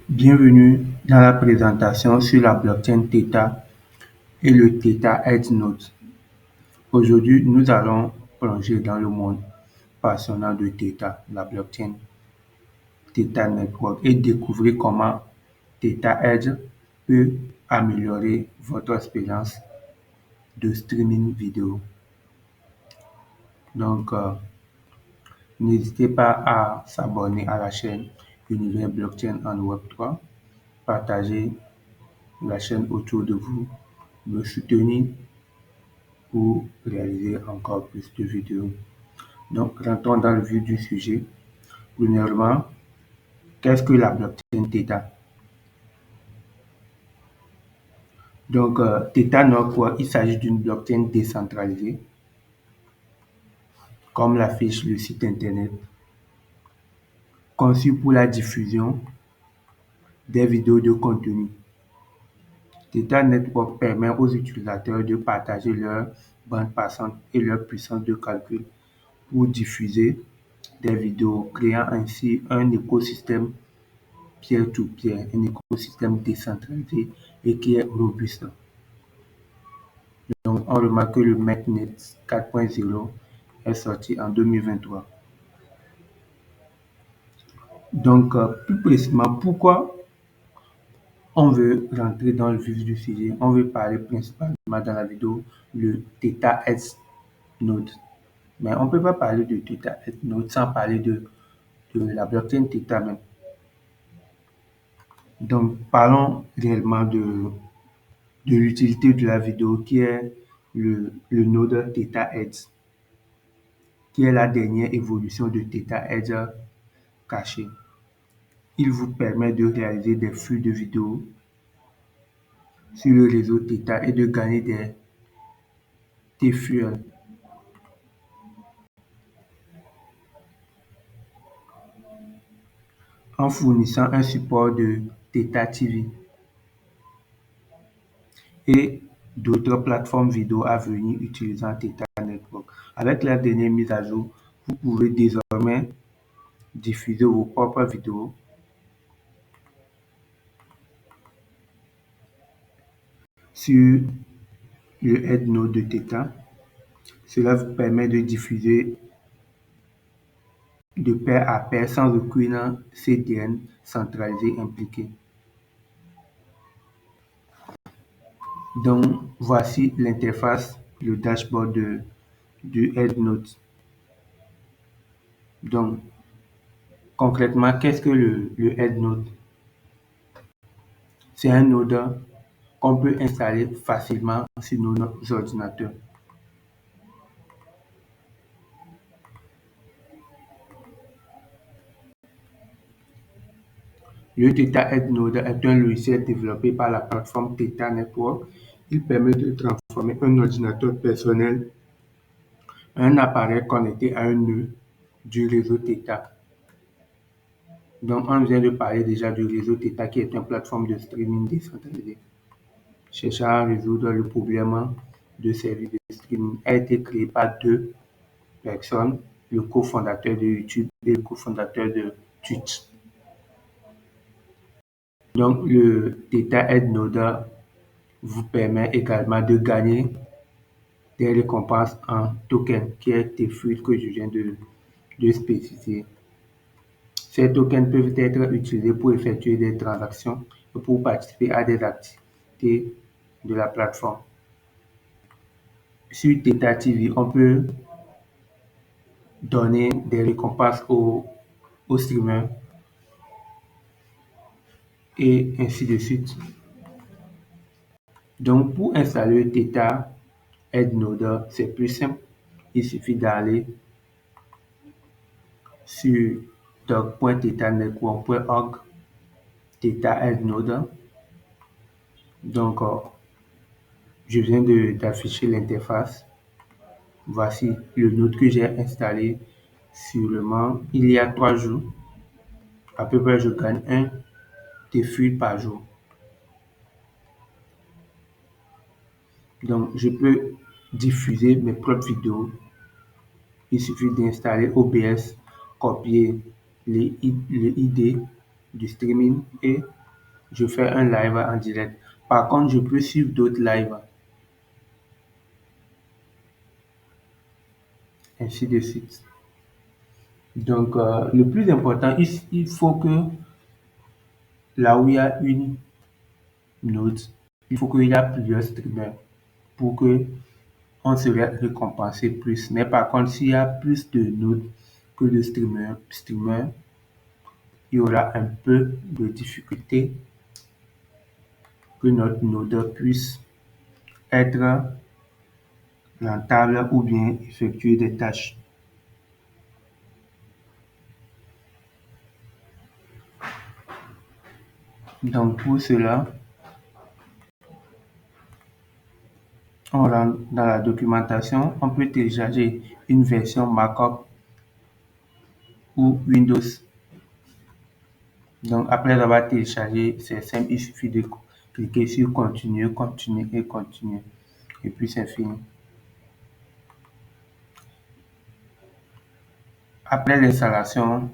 Bienvenue dans la présentation sur la blockchain Theta et le Theta Edge Node. Aujourd'hui, nous allons plonger dans le monde passionnant de Theta, la blockchain Theta Network, et découvrir comment Theta Edge peut améliorer votre expérience de streaming vidéo. Donc, n'hésitez pas à s'abonner à la chaîne Univers Blockchain en Web3, partager la chaîne autour de vous, me soutenir pour réaliser encore plus de vidéos. Donc, rentrons dans le vif du sujet. Premièrement, qu'est-ce que la blockchain Theta? Donc, Theta Network, il s'agit d'une blockchain décentralisée, comme l'affiche le site internet, conçue pour la diffusion des vidéos de contenu. Theta Network permet aux utilisateurs de partager leur bande passante et leur puissance de calcul pour diffuser des vidéos, créant ainsi un écosystème peer-to-peer, un écosystème décentralisé et qui est robuste. Donc, on remarque que le mainnet 4.0 est sorti en 2023. Donc, plus précisément, pourquoi on veut rentrer dans le vif du sujet? On veut parler principalement dans la vidéo le Theta Edge Node. Mais on ne peut pas parler de Theta Edge Node sans parler de la blockchain Theta même. Donc, parlons réellement de l'utilité de la vidéo qui est le node Theta Edge, qui est la dernière évolution de Theta Edge caché. Il vous permet de réaliser des flux de vidéos sur le réseau Theta et de gagner des TFUE en fournissant un support de Theta TV et d'autres plateformes vidéo à venir utilisant Theta Network. Avec la dernière mise à jour, vous pouvez désormais diffuser vos propres vidéos sur le head node de Theta. Cela vous permet de diffuser de pair à pair sans aucune CDN centralisée impliquée. Donc, voici l'interface, le dashboard du head node. Donc, concrètement, qu'est-ce que le head node? C'est un node qu'on peut installer facilement sur nos ordinateurs. Le Theta Edge Node est un logiciel développé par la plateforme Theta Network. Il permet de transformer un ordinateur personnel en un appareil connecté à un nœud du réseau Theta. Donc, on vient de parler déjà du réseau Theta qui est une plateforme de streaming décentralisée. Cherchant à résoudre le problème de service de streaming a été créé par deux personnes, le cofondateur de YouTube et le cofondateur de Twitch. Donc, le Theta Edge Node vous permet également de gagner des récompenses en tokens, qui est TFUE que je viens de spécifier. Ces tokens peuvent être utilisés pour effectuer des transactions et pour participer à des activités de la plateforme. Sur Theta TV, on peut donner des récompenses aux streamers et ainsi de suite. Donc, pour installer le Theta Edge Node, c'est plus simple. Il suffit d'aller sur doc.thetanetwork.org, Theta Edge Node. Donc, je viens d'afficher l'interface. Voici le node que j'ai installé sûrement il y a 3 jours. À peu près, je gagne un TFUE par jour. Donc, je peux diffuser mes propres vidéos. Il suffit d'installer OBS, copier les ID du streaming et je fais un live en direct. Par contre, je peux suivre d'autres lives, ainsi de suite. Donc, le plus important, il faut que là où il y a une note, il faut qu'il y ait plusieurs streamers pour que on serait récompensé plus. Mais par contre, s'il y a plus de notes que de streamers, il y aura un peu de difficulté que notre nodeur puisse être rentable ou bien effectuer des tâches. Donc pour cela, on rentre dans la documentation, on peut télécharger une version Markup ou Windows. Donc après avoir téléchargé, c'est simple, il suffit de cliquer sur continuer, continuer et continuer. Et puis c'est fini. Après l'installation,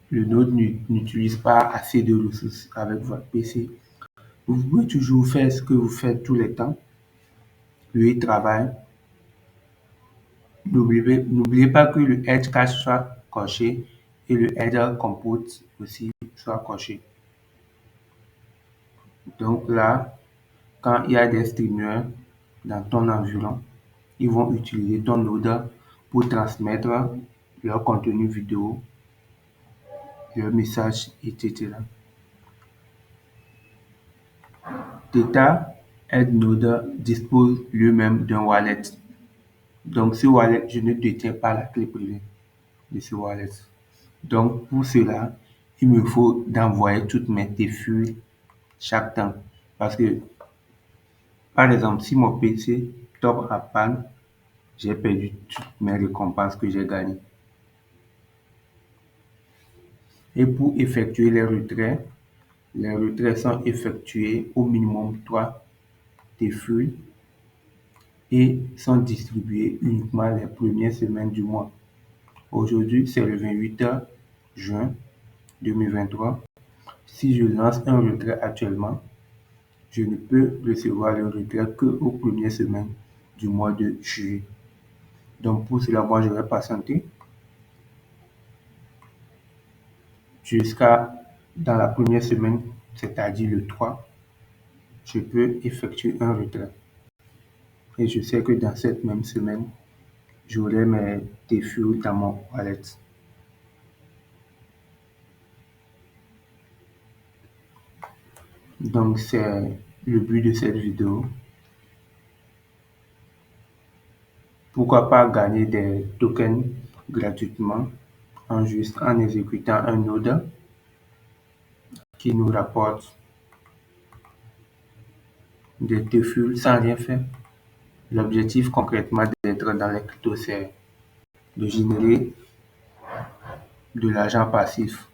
le Node n'utilise pas assez de ressources avec votre PC. Vous pouvez toujours faire ce que vous faites tous les temps. Lui travaille. N'oubliez pas que le Edge Cache soit coché et le Header Compute aussi soit coché. Donc là, quand il y a des streamers dans ton environ, ils vont utiliser ton Node pour transmettre leur contenu vidéo, leur message, etc. Data EdNode dispose lui-même d'un wallet. Donc ce wallet, je ne détiens pas la clé privée de ce wallet. Donc pour cela, il me faut d'envoyer toutes mes TFUI chaque temps. Parce que, par exemple, si mon PC tombe en panne, j'ai perdu toutes mes récompenses que j'ai gagnées. Et pour effectuer les retraits sont effectués au minimum 3 TFUI et sont distribués uniquement les premières semaines du mois. Aujourd'hui, c'est le 28 juin 2023. Si je lance un retrait actuellement, je ne peux recevoir le retrait qu'aux premières semaines du mois de juillet. Donc pour cela, moi, je vais patienter jusqu'à dans la première semaine, c'est-à-dire le 3, je peux effectuer un retrait. Et je sais que dans cette même semaine, j'aurai mes TFUI dans mon wallet. Donc c'est le but de cette vidéo. Pourquoi pas gagner des tokens gratuitement en exécutant un node qui nous rapporte des TFUI sans rien faire. L'objectif concrètement d'être dans les cryptos, c'est de générer de l'argent passif.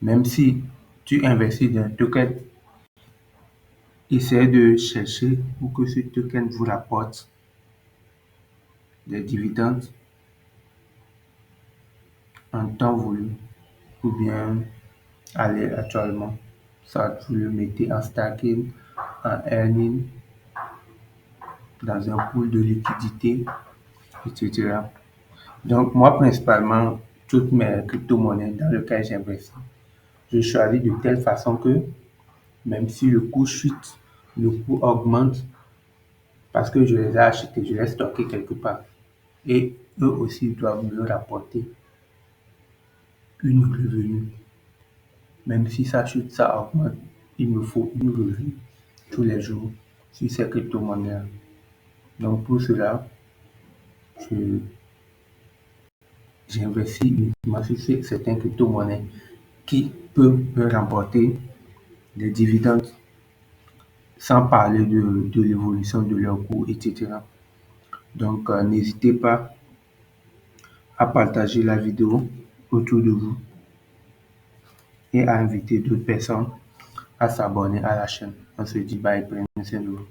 Même si tu investis dans un token, essaie de chercher pour que ce token vous rapporte des dividendes en temps voulu ou bien aléatoirement. Ça, vous le mettez en stacking, en earning, dans un pool de liquidité, etc. Donc, moi, principalement, toutes mes crypto-monnaies dans lesquelles j'investis, je choisis de telle façon que même si le coût chute, le coût augmente, parce que je les ai achetés, je les ai stockés quelque part. Et eux aussi doivent me rapporter une revenu. Même si ça chute, ça augmente, il me faut une revenu tous les jours sur ces crypto-monnaies. Donc pour cela, j'investis uniquement sur certaines crypto-monnaies qui peuvent me rapporter des dividendes sans parler de l'évolution de leur cours, etc. Donc n'hésitez pas à partager la vidéo autour de vous et à inviter d'autres personnes à s'abonner à la chaîne. On se dit bye, prenez soin de vous.